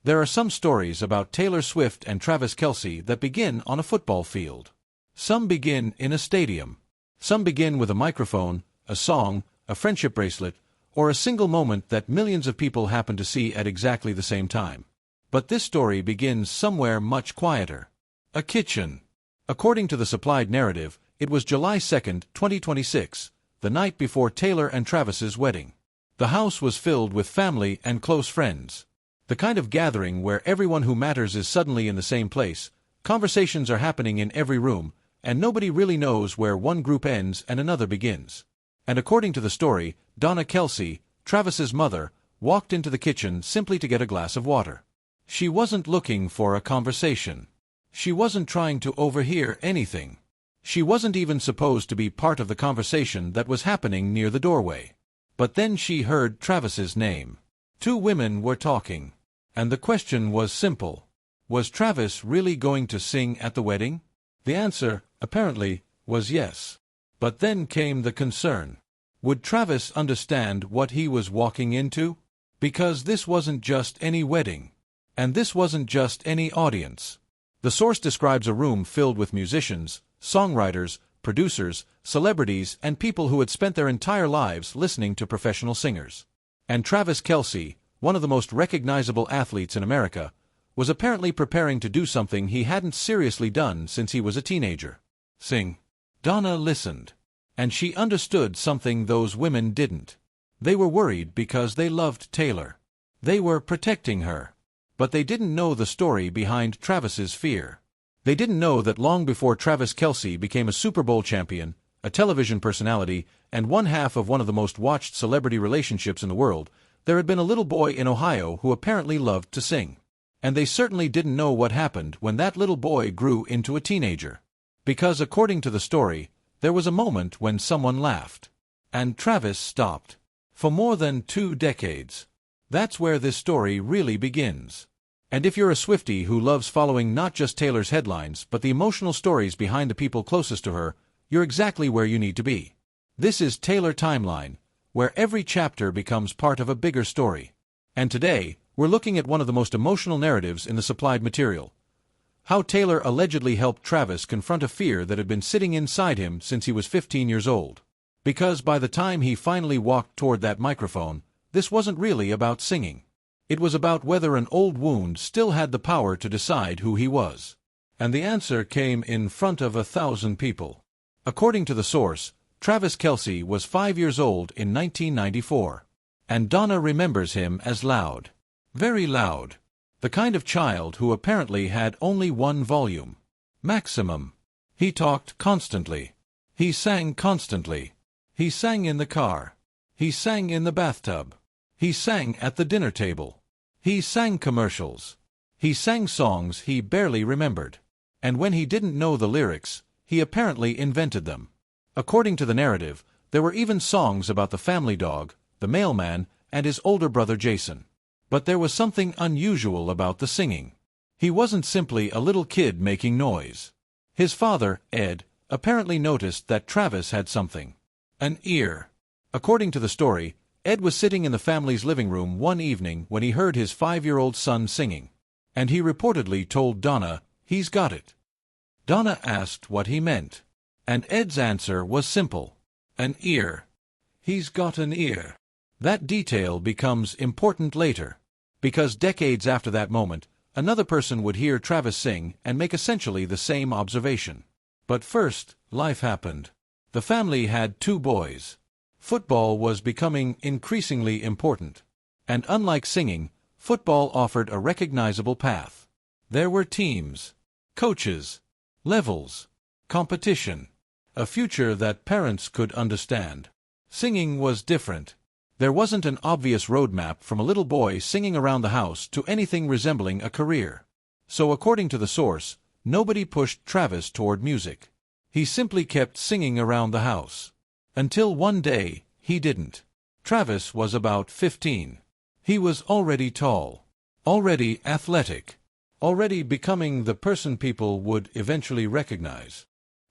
There are some stories about Taylor Swift and Travis Kelce that begin on a football field. Some begin in a stadium. Some begin with a microphone, a song, a friendship bracelet, or a single moment that millions of people happen to see at exactly the same time. But this story begins somewhere much quieter. A kitchen. According to the supplied narrative, it was July 2, 2026, the night before Taylor and Travis's wedding. The house was filled with family and close friends. The kind of gathering where everyone who matters is suddenly in the same place, conversations are happening in every room, and nobody really knows where one group ends and another begins. And according to the story, Donna Kelce, Travis's mother, walked into the kitchen simply to get a glass of water. She wasn't looking for a conversation. She wasn't trying to overhear anything. She wasn't even supposed to be part of the conversation that was happening near the doorway. But then she heard Travis's name. Two women were talking. And the question was simple. Was Travis really going to sing at the wedding? The answer, apparently, was yes. But then came the concern. Would Travis understand what he was walking into? Because this wasn't just any wedding. And this wasn't just any audience. The source describes a room filled with musicians, songwriters, producers, celebrities, and people who had spent their entire lives listening to professional singers. And Travis Kelce, one of the most recognizable athletes in America, was apparently preparing to do something he hadn't seriously done since he was a teenager. Sing. Donna listened. And she understood something those women didn't. They were worried because they loved Taylor. They were protecting her. But they didn't know the story behind Travis's fear. They didn't know that long before Travis Kelce became a Super Bowl champion, a television personality, and one half of one of the most watched celebrity relationships in the world, there had been a little boy in Ohio who apparently loved to sing. And they certainly didn't know what happened when that little boy grew into a teenager. Because according to the story, there was a moment when someone laughed. And Travis stopped. For more than 2 decades. That's where this story really begins. And if you're a Swiftie who loves following not just Taylor's headlines but the emotional stories behind the people closest to her, you're exactly where you need to be. This is Taylor Timeline, where every chapter becomes part of a bigger story. And today, we're looking at one of the most emotional narratives in the supplied material. How Taylor allegedly helped Travis confront a fear that had been sitting inside him since he was 15 years old. Because by the time he finally walked toward that microphone, this wasn't really about singing. It was about whether an old wound still had the power to decide who he was. And the answer came in front of 1,000 people. According to the source, Travis Kelce was 5 years old in 1994. And Donna remembers him as loud. Very loud. The kind of child who apparently had only one volume. Maximum. He talked constantly. He sang constantly. He sang in the car. He sang in the bathtub. He sang at the dinner table. He sang commercials. He sang songs he barely remembered. And when he didn't know the lyrics, he apparently invented them. According to the narrative, there were even songs about the family dog, the mailman, and his older brother Jason. But there was something unusual about the singing. He wasn't simply a little kid making noise. His father, Ed, apparently noticed that Travis had something. An ear. According to the story, Ed was sitting in the family's living room one evening when he heard his 5-year-old son singing. And he reportedly told Donna, "He's got it." Donna asked what he meant. And Ed's answer was simple. An ear. He's got an ear. That detail becomes important later. Because decades after that moment, another person would hear Travis sing and make essentially the same observation. But first, life happened. The family had 2 boys. Football was becoming increasingly important. And unlike singing, football offered a recognizable path. There were teams, coaches, levels, competition, a future that parents could understand. Singing was different. There wasn't an obvious roadmap from a little boy singing around the house to anything resembling a career. So according to the source, nobody pushed Travis toward music. He simply kept singing around the house. Until one day, he didn't. Travis was about 15. He was already tall, already athletic, already becoming the person people would eventually recognize.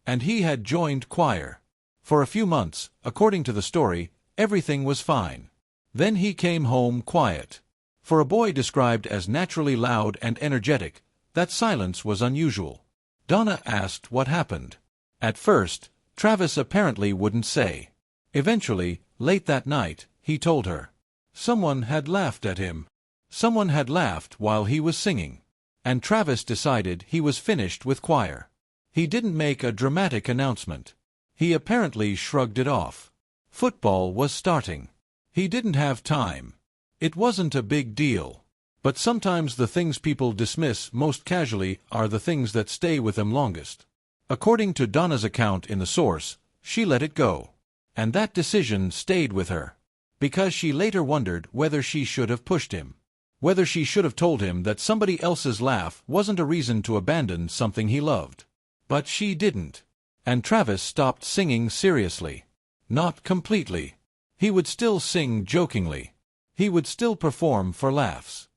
And he had joined choir. For a few months, according to the story, everything was fine. Then he came home quiet. For a boy described as naturally loud and energetic, that silence was unusual. Donna asked what happened. At first, Travis apparently wouldn't say. Eventually, late that night, he told her. Someone had laughed at him. Someone had laughed while he was singing. And Travis decided he was finished with choir. He didn't make a dramatic announcement. He apparently shrugged it off. Football was starting. He didn't have time. It wasn't a big deal. But sometimes the things people dismiss most casually are the things that stay with them longest. According to Donna's account in the source, she let it go. And that decision stayed with her. Because she later wondered whether she should have pushed him. Whether she should have told him that somebody else's laugh wasn't a reason to abandon something he loved. But she didn't. And Travis stopped singing seriously. Not completely. He would still sing jokingly. He would still perform for laughs.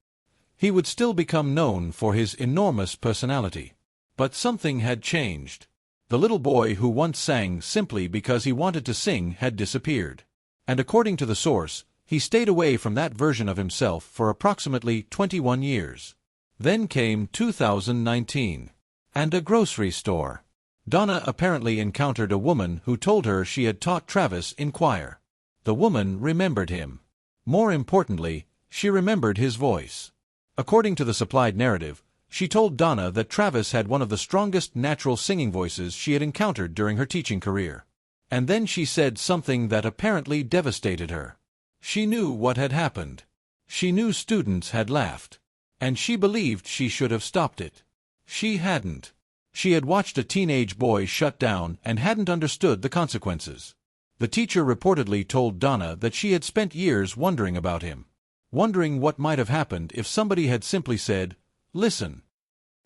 He would still become known for his enormous personality. But something had changed. The little boy who once sang simply because he wanted to sing had disappeared. And according to the source, he stayed away from that version of himself for approximately 21 years. Then came 2019. And a grocery store. Donna apparently encountered a woman who told her she had taught Travis in choir. The woman remembered him. More importantly, she remembered his voice. According to the supplied narrative, she told Donna that Travis had one of the strongest natural singing voices she had encountered during her teaching career. And then she said something that apparently devastated her. She knew what had happened. She knew students had laughed. And she believed she should have stopped it. She hadn't. She had watched a teenage boy shut down and hadn't understood the consequences. The teacher reportedly told Donna that she had spent years wondering about him. Wondering what might have happened if somebody had simply said, "Listen.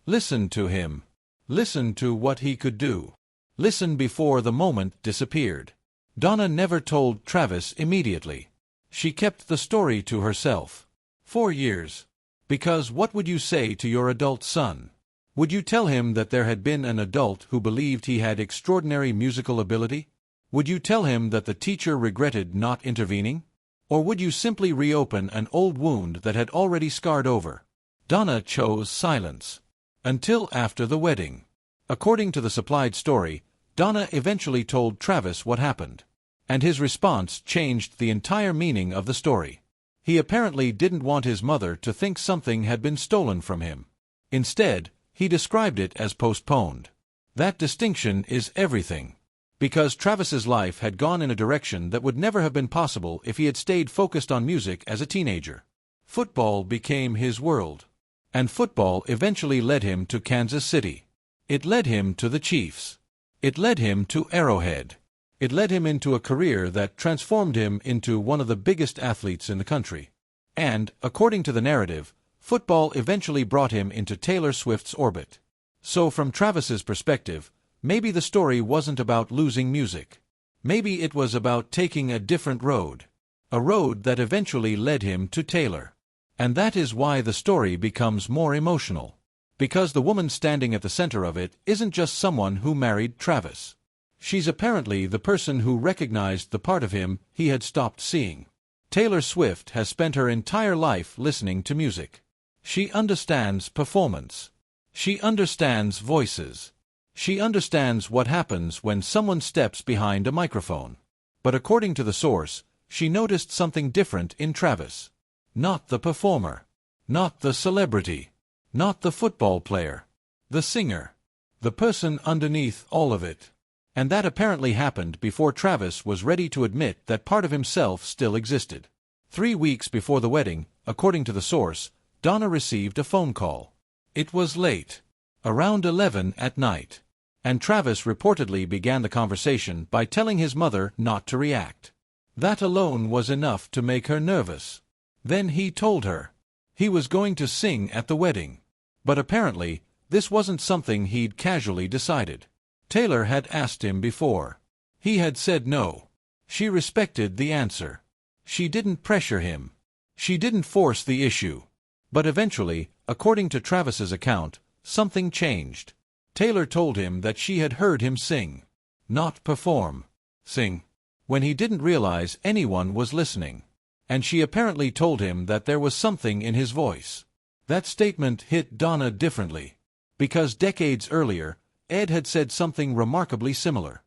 Listen to him. Listen to what he could do. Listen," before the moment disappeared. Donna never told Travis immediately. She kept the story to herself. 4 years. Because what would you say to your adult son? Would you tell him that there had been an adult who believed he had extraordinary musical ability? Would you tell him that the teacher regretted not intervening? Or would you simply reopen an old wound that had already scarred over? Donna chose silence. Until after the wedding. According to the supplied story, Donna eventually told Travis what happened. And his response changed the entire meaning of the story. He apparently didn't want his mother to think something had been stolen from him. Instead, he described it as postponed. That distinction is everything. Because Travis's life had gone in a direction that would never have been possible if he had stayed focused on music as a teenager. Football became his world. And football eventually led him to Kansas City. It led him to the Chiefs. It led him to Arrowhead. It led him into a career that transformed him into one of the biggest athletes in the country. And, according to the narrative, football eventually brought him into Taylor Swift's orbit. So from Travis's perspective, maybe the story wasn't about losing music. Maybe it was about taking a different road. A road that eventually led him to Taylor. And that is why the story becomes more emotional. Because the woman standing at the center of it isn't just someone who married Travis. She's apparently the person who recognized the part of him he had stopped seeing. Taylor Swift has spent her entire life listening to music. She understands performance. She understands voices. She understands what happens when someone steps behind a microphone. But according to the source, she noticed something different in Travis. Not the performer. Not the celebrity. Not the football player. The singer. The person underneath all of it. And that apparently happened before Travis was ready to admit that part of himself still existed. 3 weeks before the wedding, according to the source, Donna received a phone call. It was late. Around 11 at night. And Travis reportedly began the conversation by telling his mother not to react. That alone was enough to make her nervous. Then he told her he was going to sing at the wedding. But apparently, this wasn't something he'd casually decided. Taylor had asked him before. He had said no. She respected the answer. She didn't pressure him. She didn't force the issue. But eventually, according to Travis's account, something changed. Taylor told him that she had heard him sing. Not perform. Sing. When he didn't realize anyone was listening. And she apparently told him that there was something in his voice. That statement hit Donna differently, because decades earlier, Ed had said something remarkably similar.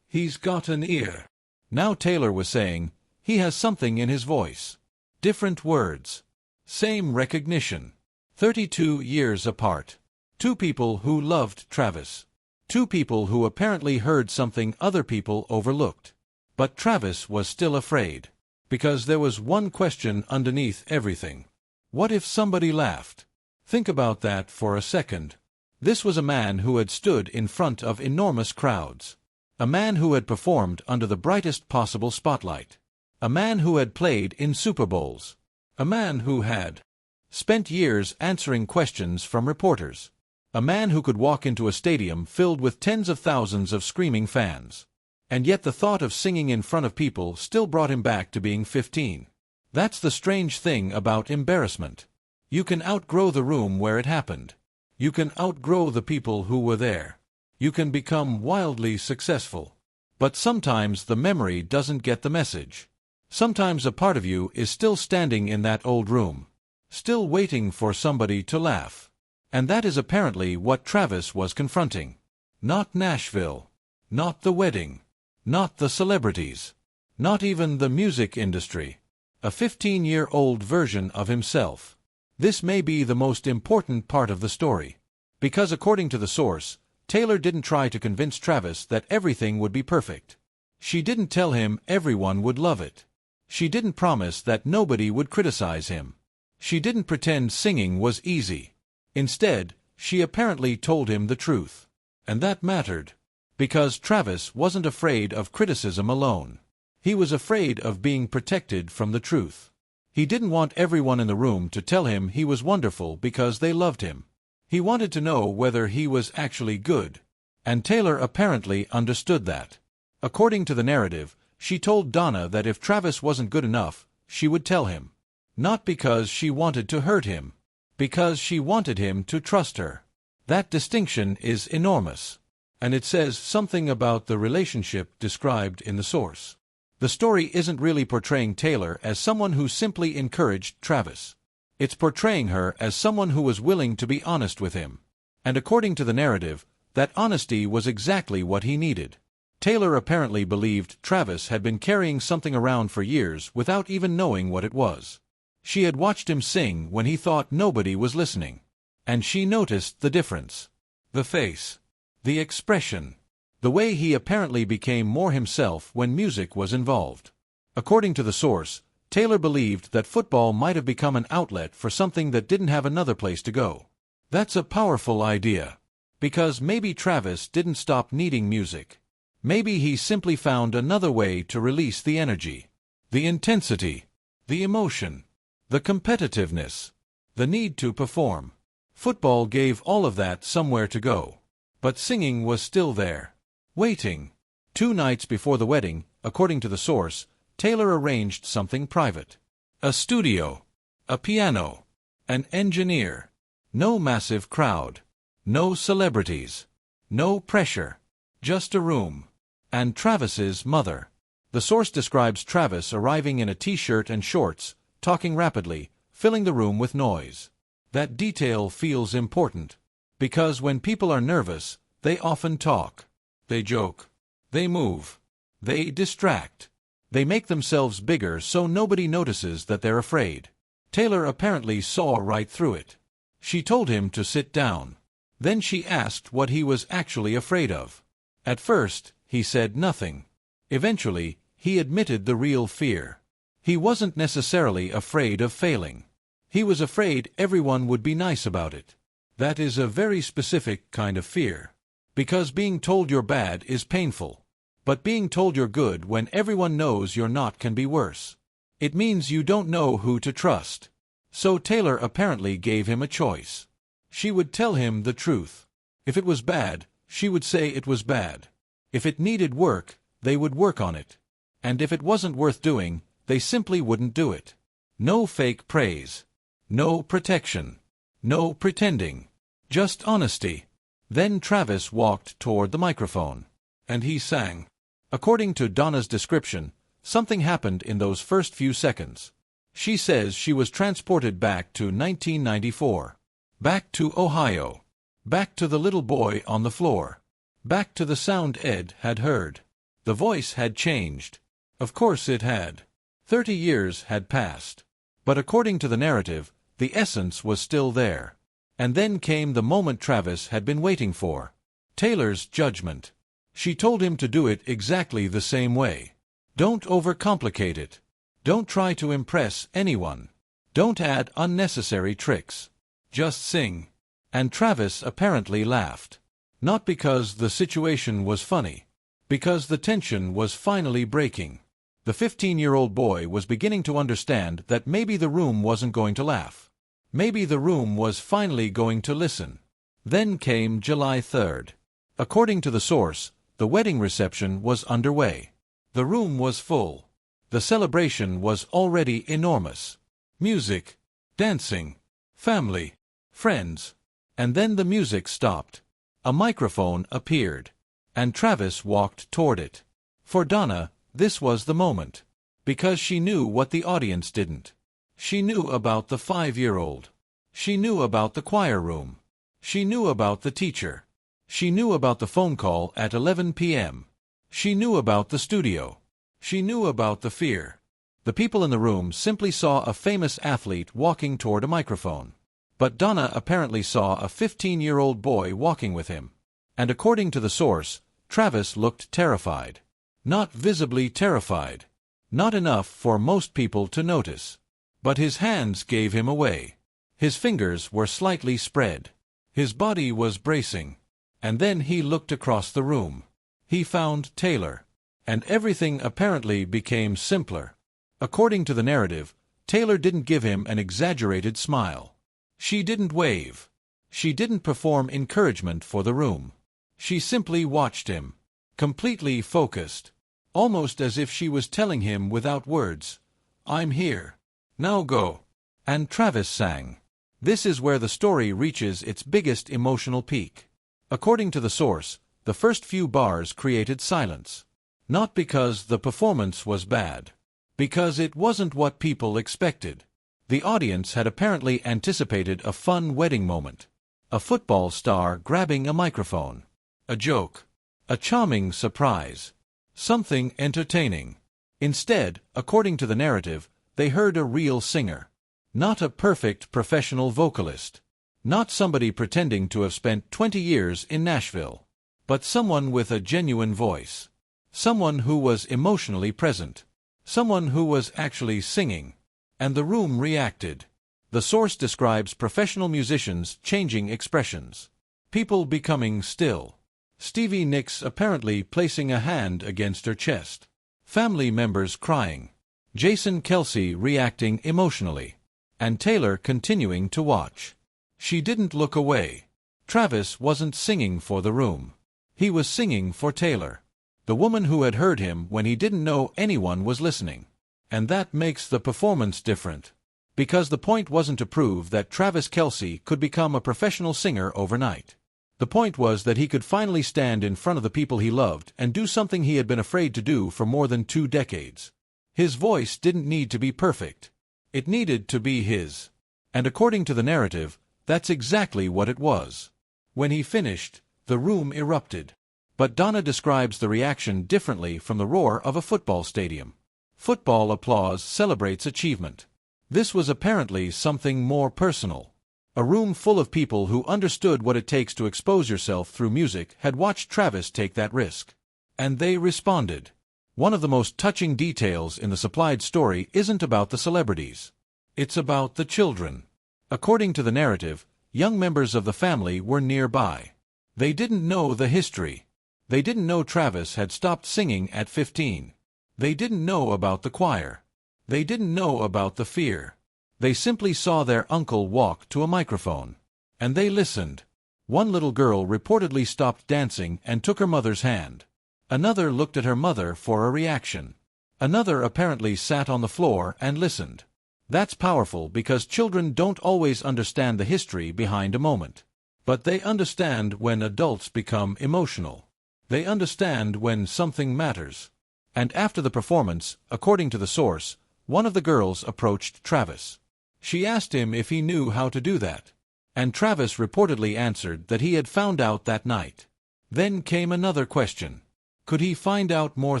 "He's got an ear." Now Taylor was saying, he has something in his voice. Different words. Same recognition. 32 years apart. Two people who loved Travis. Two people who apparently heard something other people overlooked. But Travis was still afraid. Because there was one question underneath everything. What if somebody laughed? Think about that for a second. This was a man who had stood in front of enormous crowds. A man who had performed under the brightest possible spotlight. A man who had played in Super Bowls. A man who had spent years answering questions from reporters. A man who could walk into a stadium filled with tens of thousands of screaming fans. And yet the thought of singing in front of people still brought him back to being 15. That's the strange thing about embarrassment. You can outgrow the room where it happened. You can outgrow the people who were there. You can become wildly successful. But sometimes the memory doesn't get the message. Sometimes a part of you is still standing in that old room, still waiting for somebody to laugh. And that is apparently what Travis was confronting. Not Nashville. Not the wedding. Not the celebrities. Not even the music industry. A 15-year-old version of himself. This may be the most important part of the story. Because according to the source, Taylor didn't try to convince Travis that everything would be perfect. She didn't tell him everyone would love it. She didn't promise that nobody would criticize him. She didn't pretend singing was easy. Instead, she apparently told him the truth. And that mattered. Because Travis wasn't afraid of criticism alone. He was afraid of being protected from the truth. He didn't want everyone in the room to tell him he was wonderful because they loved him. He wanted to know whether he was actually good. And Taylor apparently understood that. According to the narrative, she told Donna that if Travis wasn't good enough, she would tell him. Not because she wanted to hurt him. Because she wanted him to trust her. That distinction is enormous. And it says something about the relationship described in the source. The story isn't really portraying Taylor as someone who simply encouraged Travis. It's portraying her as someone who was willing to be honest with him. And according to the narrative, that honesty was exactly what he needed. Taylor apparently believed Travis had been carrying something around for years without even knowing what it was. She had watched him sing when he thought nobody was listening. And she noticed the difference. The face. The expression. The way he apparently became more himself when music was involved. According to the source, Taylor believed that football might have become an outlet for something that didn't have another place to go. That's a powerful idea. Because maybe Travis didn't stop needing music. Maybe he simply found another way to release the energy. The intensity. The emotion. The competitiveness. The need to perform. Football gave all of that somewhere to go. But singing was still there. Waiting. 2 nights before the wedding, according to the source, Taylor arranged something private. A studio. A piano. An engineer. No massive crowd. No celebrities. No pressure. Just a room. And Travis's mother. The source describes Travis arriving in a t-shirt and shorts, talking rapidly, filling the room with noise. That detail feels important. Because when people are nervous, they often talk. They joke. They move. They distract. They make themselves bigger so nobody notices that they're afraid. Taylor apparently saw right through it. She told him to sit down. Then she asked what he was actually afraid of. At first, he said nothing. Eventually, he admitted the real fear. He wasn't necessarily afraid of failing. He was afraid everyone would be nice about it. That is a very specific kind of fear. Because being told you're bad is painful. But being told you're good when everyone knows you're not can be worse. It means you don't know who to trust. So Taylor apparently gave him a choice. She would tell him the truth. If it was bad, she would say it was bad. If it needed work, they would work on it. And if it wasn't worth doing, they simply wouldn't do it. No fake praise. No protection. No pretending. Just honesty. Then Travis walked toward the microphone. And he sang. According to Donna's description, something happened in those first few seconds. She says she was transported back to 1994. Back to Ohio. Back to the little boy on the floor. Back to the sound Ed had heard. The voice had changed. Of course it had. 30 years had passed. But according to the narrative, the essence was still there. And then came the moment Travis had been waiting for. Taylor's judgment. She told him to do it exactly the same way. Don't overcomplicate it. Don't try to impress anyone. Don't add unnecessary tricks. Just sing. And Travis apparently laughed. Not because the situation was funny. Because the tension was finally breaking. The 15-year-old boy was beginning to understand that maybe the room wasn't going to laugh. Maybe the room was finally going to listen. Then came July 3rd. According to the source, the wedding reception was underway. The room was full. The celebration was already enormous. Music, dancing, family, friends. And then the music stopped. A microphone appeared. And Travis walked toward it. For Donna, this was the moment. Because she knew what the audience didn't. She knew about the 5-year-old. She knew about the choir room. She knew about the teacher. She knew about the phone call at 11 p.m. She knew about the studio. She knew about the fear. The people in the room simply saw a famous athlete walking toward a microphone. But Donna apparently saw a 15-year-old boy walking with him. And according to the source, Travis looked terrified. Not visibly terrified. Not enough for most people to notice. But his hands gave him away. His fingers were slightly spread. His body was bracing. And then he looked across the room. He found Taylor. And everything apparently became simpler. According to the narrative, Taylor didn't give him an exaggerated smile. She didn't wave. She didn't perform encouragement for the room. She simply watched him. Completely focused. Almost as if she was telling him without words, "I'm here. Now go." And Travis sang. This is where the story reaches its biggest emotional peak. According to the source, the first few bars created silence. Not because the performance was bad. Because it wasn't what people expected. The audience had apparently anticipated a fun wedding moment. A football star grabbing a microphone. A joke. A charming surprise. Something entertaining. Instead, according to the narrative, they heard a real singer. Not a perfect professional vocalist. Not somebody pretending to have spent 20 years in Nashville. But someone with a genuine voice. Someone who was emotionally present. Someone who was actually singing. And the room reacted. The source describes professional musicians changing expressions. People becoming still. Stevie Nicks apparently placing a hand against her chest. Family members crying. Jason Kelce reacting emotionally. And Taylor continuing to watch. She didn't look away. Travis wasn't singing for the room. He was singing for Taylor. The woman who had heard him when he didn't know anyone was listening. And that makes the performance different. Because the point wasn't to prove that Travis Kelce could become a professional singer overnight. The point was that he could finally stand in front of the people he loved and do something he had been afraid to do for more than 2 decades. His voice didn't need to be perfect. It needed to be his. And according to the narrative, that's exactly what it was. When he finished, the room erupted. But Donna describes the reaction differently from the roar of a football stadium. Football applause celebrates achievement. This was apparently something more personal. A room full of people who understood what it takes to expose yourself through music had watched Travis take that risk. And they responded. One of the most touching details in the supplied story isn't about the celebrities. It's about the children. According to the narrative, young members of the family were nearby. They didn't know the history. They didn't know Travis had stopped singing at 15. They didn't know about the choir. They didn't know about the fear. They simply saw their uncle walk to a microphone. And they listened. One little girl reportedly stopped dancing and took her mother's hand. Another looked at her mother for a reaction. Another apparently sat on the floor and listened. That's powerful because children don't always understand the history behind a moment. But they understand when adults become emotional. They understand when something matters. And after the performance, according to the source, one of the girls approached Travis. She asked him if he knew how to do that. And Travis reportedly answered that he had found out that night. Then came another question. Could he find out more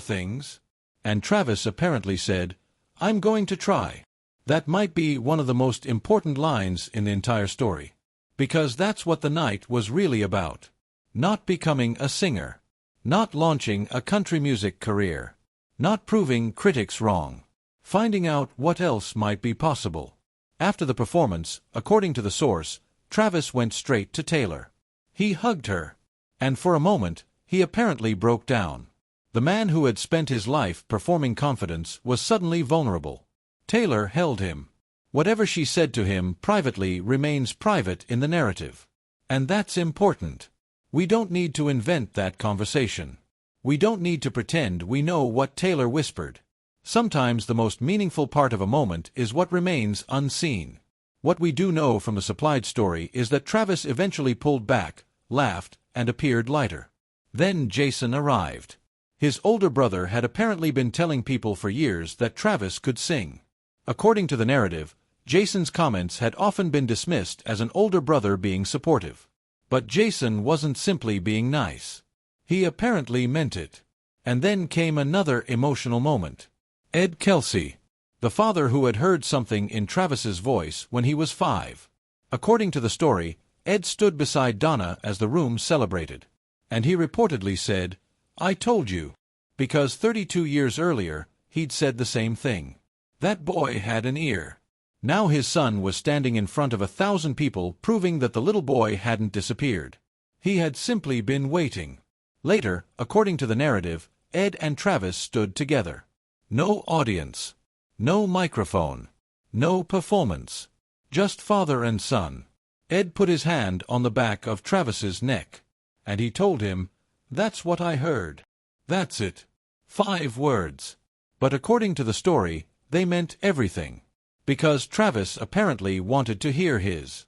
things? And Travis apparently said, "I'm going to try." That might be one of the most important lines in the entire story. Because that's what the night was really about. Not becoming a singer. Not launching a country music career. Not proving critics wrong. Finding out what else might be possible. After the performance, according to the source, Travis went straight to Taylor. He hugged her. And for a moment, he apparently broke down. The man who had spent his life performing confidence was suddenly vulnerable. Taylor held him. Whatever she said to him privately remains private in the narrative. And that's important. We don't need to invent that conversation. We don't need to pretend we know what Taylor whispered. Sometimes the most meaningful part of a moment is what remains unseen. What we do know from the supplied story is that Travis eventually pulled back, laughed, and appeared lighter. Then Jason arrived. His older brother had apparently been telling people for years that Travis could sing. According to the narrative, Jason's comments had often been dismissed as an older brother being supportive. But Jason wasn't simply being nice. He apparently meant it. And then came another emotional moment. Ed Kelce, the father who had heard something in Travis's voice when he was 5. According to the story, Ed stood beside Donna as the room celebrated. And he reportedly said, "I told you." Because 32 years earlier, he'd said the same thing. That boy had an ear. Now his son was standing in front of 1,000 people proving that the little boy hadn't disappeared. He had simply been waiting. Later, according to the narrative, Ed and Travis stood together. No audience. No microphone. No performance. Just father and son. Ed put his hand on the back of Travis's neck. And he told him, "That's what I heard. That's it." 5 words. But according to the story, they meant everything. Because Travis apparently wanted to hear his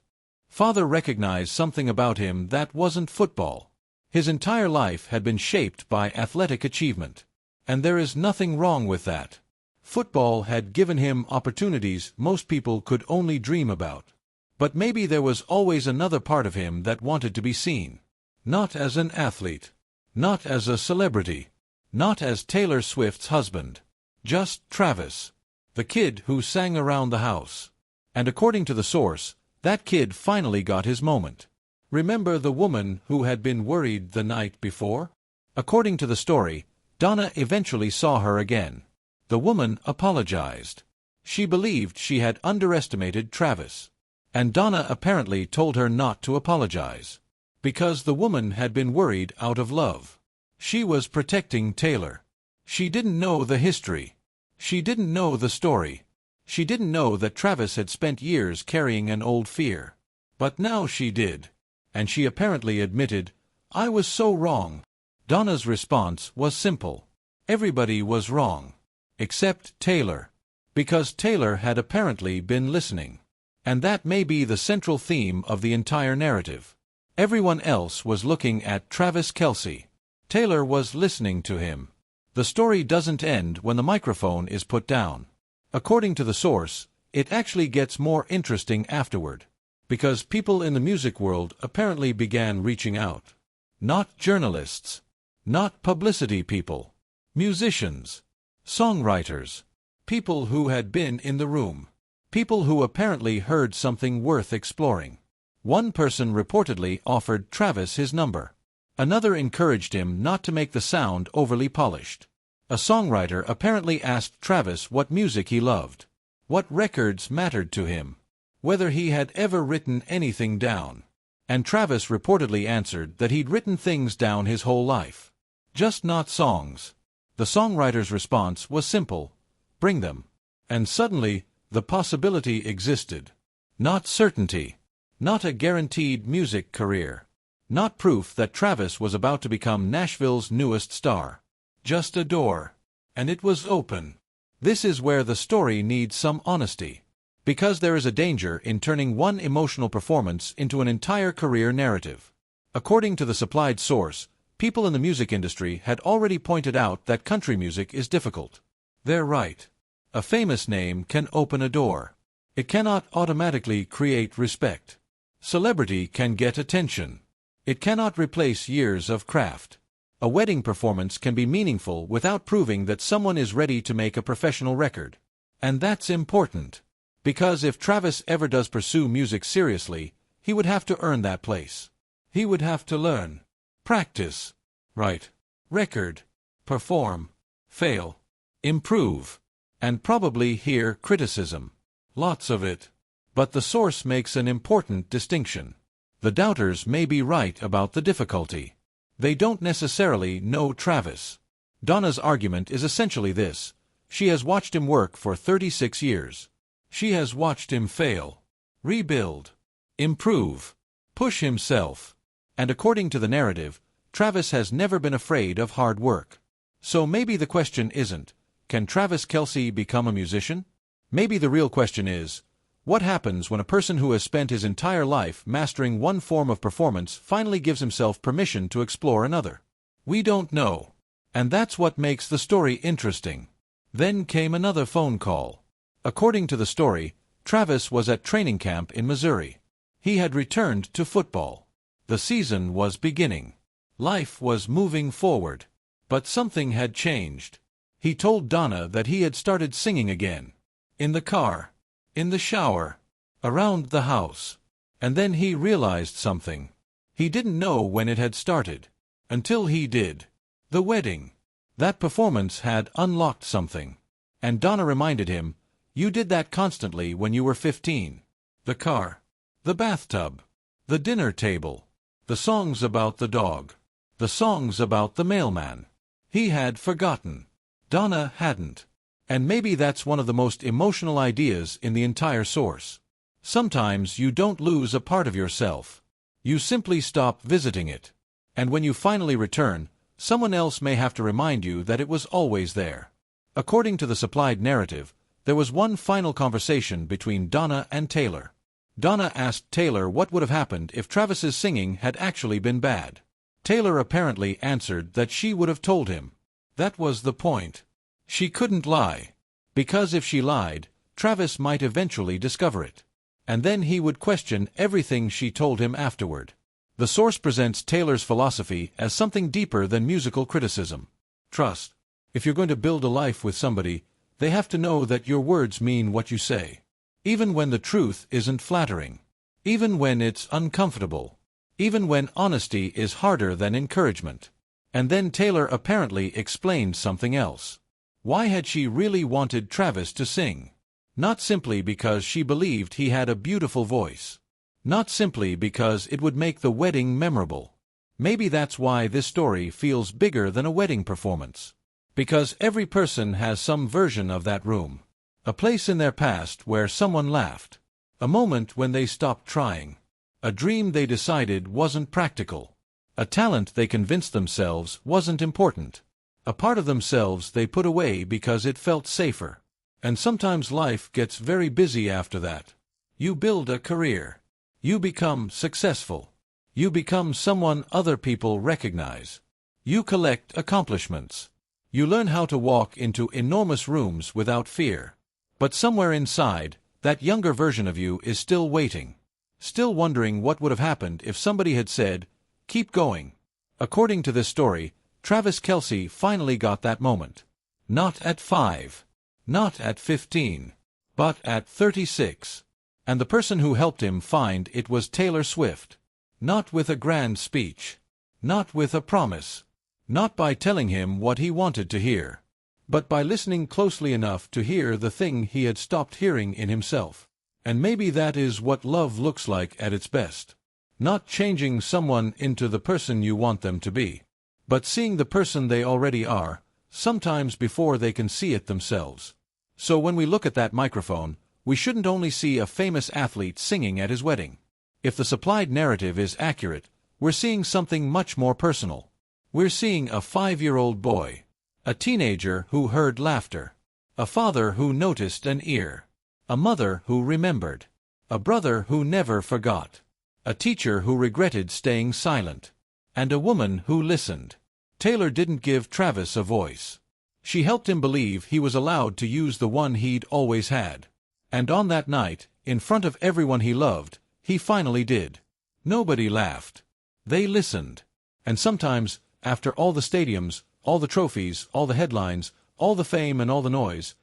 father recognize something about him that wasn't football. His entire life had been shaped by athletic achievement. And there is nothing wrong with that. Football had given him opportunities most people could only dream about. But maybe there was always another part of him that wanted to be seen. Not as an athlete. Not as a celebrity. Not as Taylor Swift's husband. Just Travis. The kid who sang around the house. And according to the source, that kid finally got his moment. Remember the woman who had been worried the night before? According to the story, Donna eventually saw her again. The woman apologized. She believed she had underestimated Travis. And Donna apparently told her not to apologize. Because the woman had been worried out of love. She was protecting Taylor. She didn't know the history. She didn't know the story. She didn't know that Travis had spent years carrying an old fear. But now she did. And she apparently admitted, "I was so wrong." Donna's response was simple. Everybody was wrong. Except Taylor. Because Taylor had apparently been listening. And that may be the central theme of the entire narrative. Everyone else was looking at Travis Kelce. Taylor was listening to him. The story doesn't end when the microphone is put down. According to the source, it actually gets more interesting afterward. Because people in the music world apparently began reaching out. Not journalists. Not publicity people. Musicians. Songwriters. People who had been in the room. People who apparently heard something worth exploring. One person reportedly offered Travis his number. Another encouraged him not to make the sound overly polished. A songwriter apparently asked Travis what music he loved. What records mattered to him. Whether he had ever written anything down. And Travis reportedly answered that he'd written things down his whole life. Just not songs. The songwriter's response was simple. Bring them. And suddenly, the possibility existed. Not certainty. Not a guaranteed music career. Not proof that Travis was about to become Nashville's newest star. Just a door. And it was open. This is where the story needs some honesty. Because there is a danger in turning one emotional performance into an entire career narrative. According to the supplied source, People in the music industry had already pointed out that country music is difficult. They're right. A famous name can open a door. It cannot automatically create respect. Celebrity can get attention. It cannot replace years of craft. A wedding performance can be meaningful without proving that someone is ready to make a professional record. And that's important. Because if Travis ever does pursue music seriously, he would have to earn that place. He would have to learn, practice, write, record, perform, fail, improve, and probably hear criticism. Lots of it. But the source makes an important distinction. The doubters may be right about the difficulty. They don't necessarily know Travis. Donna's argument is essentially this. She has watched him work for 36 years. She has watched him fail, rebuild, improve, push himself. And according to the narrative, Travis has never been afraid of hard work. So maybe the question isn't, can Travis Kelce become a musician? Maybe the real question is, what happens when a person who has spent his entire life mastering one form of performance finally gives himself permission to explore another? We don't know. And that's what makes the story interesting. Then came another phone call. According to the story, Travis was at training camp in Missouri. He had returned to football. The season was beginning. Life was moving forward. But something had changed. He told Donna that he had started singing again. In the car. In the shower. Around the house. And then he realized something. He didn't know when it had started. Until he did. The wedding. That performance had unlocked something. And Donna reminded him, you did that constantly when you were 15. The car. The bathtub. The dinner table. The songs about the dog. The songs about the mailman. He had forgotten. Donna hadn't. And maybe that's one of the most emotional ideas in the entire source. Sometimes you don't lose a part of yourself. You simply stop visiting it. And when you finally return, someone else may have to remind you that it was always there. According to the supplied narrative, there was one final conversation between Donna and Taylor. Donna asked Taylor what would have happened if Travis's singing had actually been bad. Taylor apparently answered that she would have told him. That was the point. She couldn't lie. Because if she lied, Travis might eventually discover it. And then he would question everything she told him afterward. The source presents Taylor's philosophy as something deeper than musical criticism. Trust. If you're going to build a life with somebody, they have to know that your words mean what you say. Even when the truth isn't flattering. Even when it's uncomfortable. Even when honesty is harder than encouragement. And then Taylor apparently explained something else. Why had she really wanted Travis to sing? Not simply because she believed he had a beautiful voice. Not simply because it would make the wedding memorable. Maybe that's why this story feels bigger than a wedding performance. Because every person has some version of that room. A place in their past where someone laughed. A moment when they stopped trying. A dream they decided wasn't practical. A talent they convinced themselves wasn't important. A part of themselves they put away because it felt safer. And sometimes life gets very busy after that. You build a career. You become successful. You become someone other people recognize. You collect accomplishments. You learn how to walk into enormous rooms without fear. But somewhere inside, that younger version of you is still waiting. Still wondering what would have happened if somebody had said, keep going. According to this story, Travis Kelce finally got that moment. Not at 5. Not at 15. But at 36. And the person who helped him find it was Taylor Swift. Not with a grand speech. Not with a promise. Not by telling him what he wanted to hear. But by listening closely enough to hear the thing he had stopped hearing in himself. And maybe that is what love looks like at its best. Not changing someone into the person you want them to be. But seeing the person they already are, sometimes before they can see it themselves. So when we look at that microphone, we shouldn't only see a famous athlete singing at his wedding. If the supplied narrative is accurate, we're seeing something much more personal. We're seeing a 5-year-old boy. A teenager who heard laughter. A father who noticed an ear. A mother who remembered. A brother who never forgot. A teacher who regretted staying silent. and a woman who listened. Taylor didn't give Travis a voice. She helped him believe he was allowed to use the one he'd always had. And on that night, in front of everyone he loved, he finally did. Nobody laughed. They listened. And sometimes, after all the stadiums, all the trophies, all the headlines, all the fame and all the noise,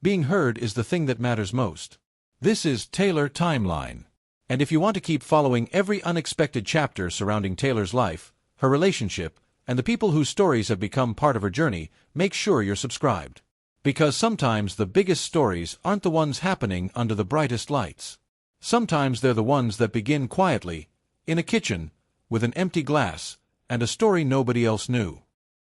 being heard is the thing that matters most. This is Taylor Timeline. And if you want to keep following every unexpected chapter surrounding Taylor's life, her relationship, and the people whose stories have become part of her journey, make sure you're subscribed. Because sometimes the biggest stories aren't the ones happening under the brightest lights. Sometimes they're the ones that begin quietly, in a kitchen, with an empty glass, and a story nobody else knew.